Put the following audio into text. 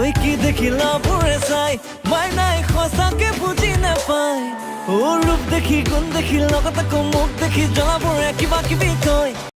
ঐ কি দেখিলা বুৰে চাই মাইনাই সঁচাকে বুজি নাপায়। ৰূপ দেখি গুণ দেখি লগত আকৌ মোক দেখি জ্বলাবোৰে কিবা কিবি কয়।